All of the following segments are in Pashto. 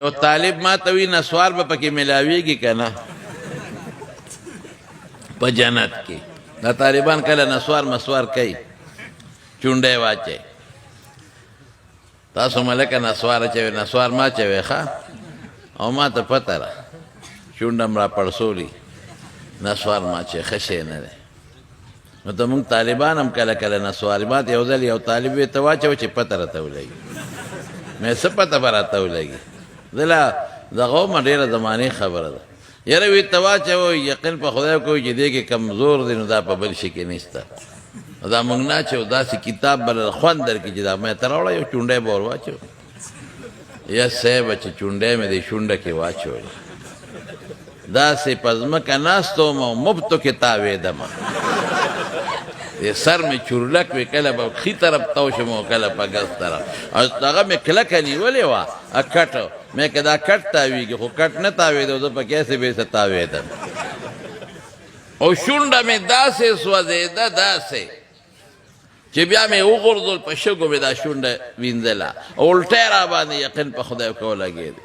او طالب ما ته وی نسوار به پکې ملاویږي که نه په جنت کې دا طالبان کله نسوار مسوار کوي چونډی واچوي تاسو ملکه نسوار اچوئ نسوار ما اچوئ ښه او ما ته پته ده چونډه م را پړسولي نسوار ما اچوئ ښه شی نه دی نو ته مونږ طالبان هم کله کله نسوار ما ته یو ځل یو طالب وی ته واچوه چې پته راته ولګي مې څه پته به راته ولګي زه لا دغه ومه ډېره زمانې خبره ده یاره وی ته واچوه یقین په خدای کوي چې دې کې کمزور دی نو دا په بل شي کې نشته دا مونږ نه اچوو داسې کتاب به خوند درکړي چې دا مې ته راوړه یو چونډی به ور واچو یا صیبه چې چونډی مې دې شونډه کې واچول داسې په ځمکه ناست وم او مفتو کې تاوېدمه سر مې چورلک وی کله به ښي طرف تاو شم او کله په ګز طرف او هغه مې کلکه نیولې وه کټ مې که دا کټ تاویږي خو کټ نه تاوېده زه په کیسې بېسه تاوېدم او شونډه مې داسې سوځېده داسې چې بیا مې وغورځول په شګو مې دا شونډه وینځله او الټی را باندې یقین په خدای کو لګېد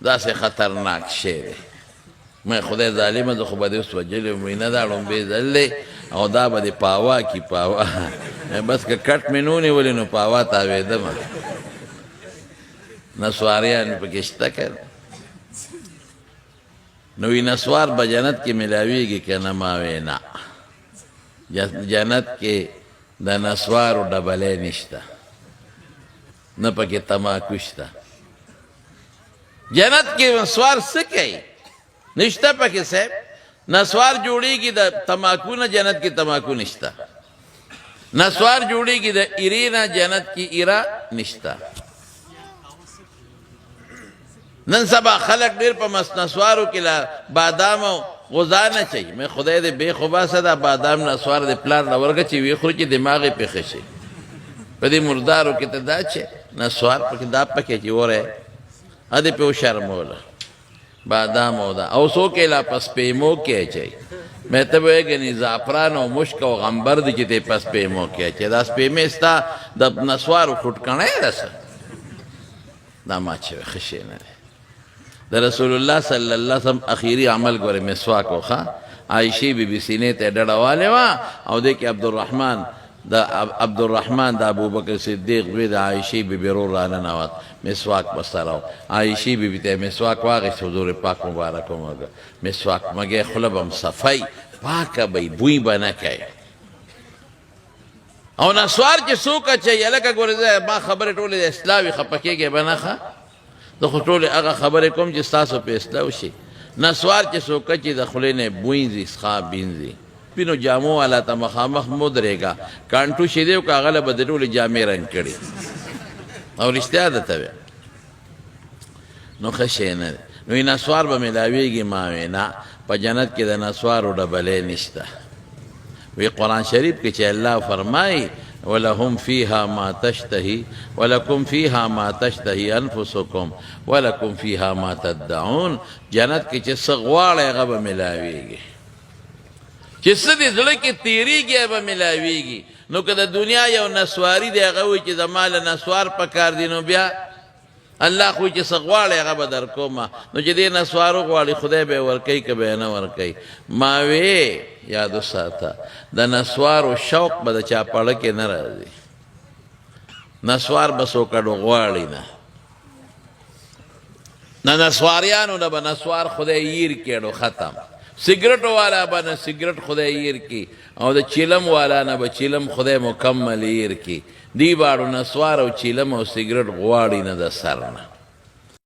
داسې خطرناک شی دی مې خدای ظالمه زه خو به دې اوس وجلې وم نه دا ړومبې ځل دی او دا به دې پاوا کی پاوا بس که کټ مې نه ونیولې نو پاوا تاوېدمه نسواریان مې پکې شته که نو وی نسوار به جنت کې ملاویږي که نه ما وی نه جنت کې د نسوارو ډبلی نشته نه پکې تماکو شته جنت کې نسوار څه کوي نشته پکې صاحب نسوار جوړیږي د تماکو نه جنت کې تماکو نشته نسوار جوړیږي د ایرې نه جنت کې ایره نشته نن سبا خلق ډېر په نسوارو کې لا بادام او غذا نه چي مې خدای دې بې خوباسه دا بادام نسوار دې پلار له ورکه چې وی خوري چې دماغ یې پېښه شي په دې مردارو کې ته دا چې نسوار پکې دا پکې چې وره ا دې په شرموله بادام او دا او سو کې لا پس پیمو کې اچي مې ته وایګني زعفران او مشک او غمبر دې چې ته پس پیمو کې اچي دا سپېمې ستا د نسوارو فټکنه رسه دا ما چې خشه نه د رسول الله صلی الله علیه وسلم اخیری عمل ګوره مسواک وخا عائشې بیبي سینې ته ډډه والې وه او دې کې عبدالرحمن د ابوبکر صدیق زوی د عائشې بیبي رور راننوت مسواک به سره و عائشې بیبي ته مسواک واخیست حضور پاک مبارک ومږه مسواک مږې خوله به م صفی پاکه به بوی به نه کوي او نسوار چې څوک اچوي هلکه ګورې ما خبرې ټولې د اصلاح وي خفه کېږې به نه ښه زه خو ټولې هغه خبرې کوم چې ستاسو په اصلاح وشي نسوار چې څوک اچي د خولې نه بوینځي څښا بینځي سپینو جامو والا ته مخامخ مودرېږه کانټو شیدې و که هغه له به د ټولې جامې رنګ کړي او رښتیا ده ته نو ښه شی نه دی نو یې نسوار به ملاویږي ما وی نه په جنت کې د نسوارو ډبلی نشته وی قرآن شریف کې چې الله فرمایي ولهم فيها ما تشتهي ولكم فيها ما تشتهي انفسكم ولكم فيها ما تدعون جنت کې چې څه غواړئ هغه به ملاویږي چې څه دې زړه کې تېرېږي هغه به ملاویږي نو که د دنیا یو نسواري دی هغه وایي چې زما له نسوار پکار دی نو بیا الله خو چې څه غواړئ هغه به در کومه نو چې دې نسوارو غواړي خدای به یې ورکوي که به یې نه ورکوي ما وې یاد وساته د نسوارو شوق به د چا پړه کې نه راځي نسوار به څوکړو غواړي نه نسواریانو نه به نسوار خدای ییر کېړو ختم سګرټو والا به نه سګرټ خدای ییر کی او د چیلم والا نه به چیلم خدای مکمل ییر کی دی باړو نسوار او چیلم او سګرټ غواړي نه د سر نه